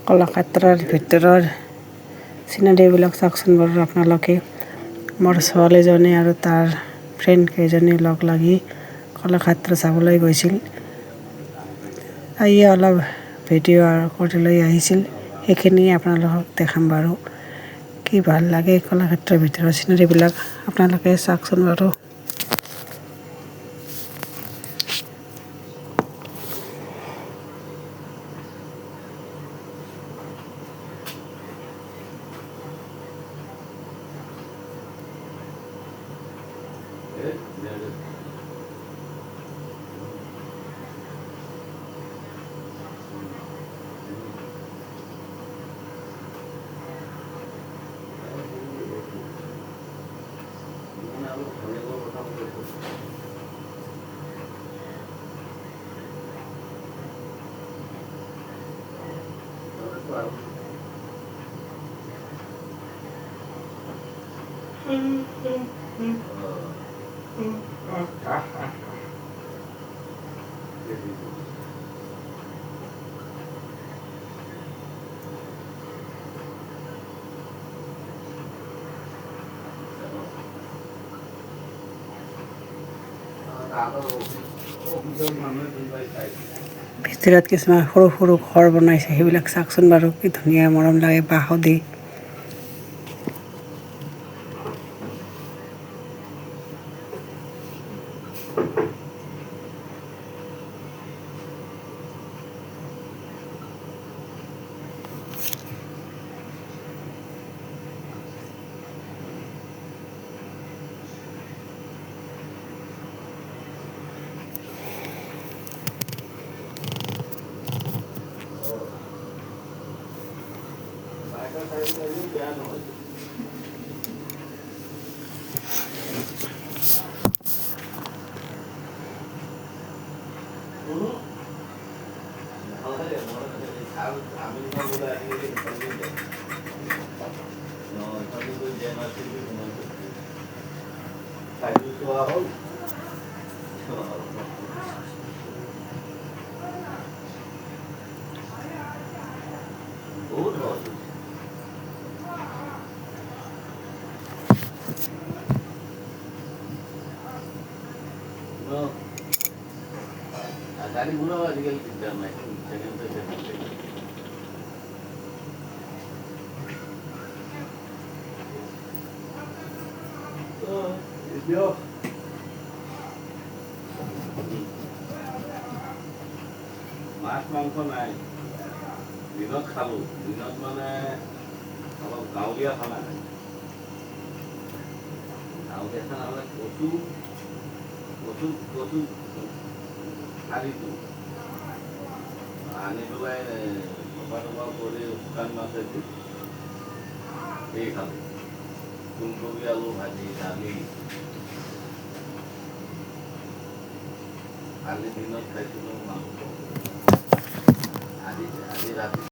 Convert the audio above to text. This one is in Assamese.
কলাক্ষেত্ৰৰ ভিতৰৰ চিনাৰীবিলাক চাওকচোন বাৰু আপোনালোকে। মোৰ ছোৱালীজনী আৰু তাৰ ফ্ৰেণ্ড কেইজনী লগ লাগি কলাক্ষেত্ৰ চাবলৈ গৈছিল। অলপ ভিডিঅ' কৰি লৈ আহিছিল, সেইখিনিয়ে আপোনালোকক দেখাম বাৰু। কি ভাল লাগে কলাক্ষেত্ৰৰ ভিতৰৰ চিনাৰীবিলাক আপোনালোকে চাওকচোন বাৰু। ভিতৰত কিছুমান সৰু সৰু ঘৰ বনাইছে, সেইবিলাক চাওকচোন বাৰু, কি ধুনীয়া মৰম লাগে বাঁহদি। গাড়ীবোৰো আজিকালি দিগদাৰ নাই, মাছ মাংস নাই। দিনত খালোঁ, দিনত মানে অলপ গাঁৱলীয়া খানা খাই, গাঁৱলীয়া খানা মানে কচু ঠাৰিটো আনি পেলাই টপা কৰি শুকান মাছেদি এই খালোঁ। ফুলকবি আলু ভাজি, দালি। কালি দিনত খাইছিলোঁ মাংস, আজি ৰাতি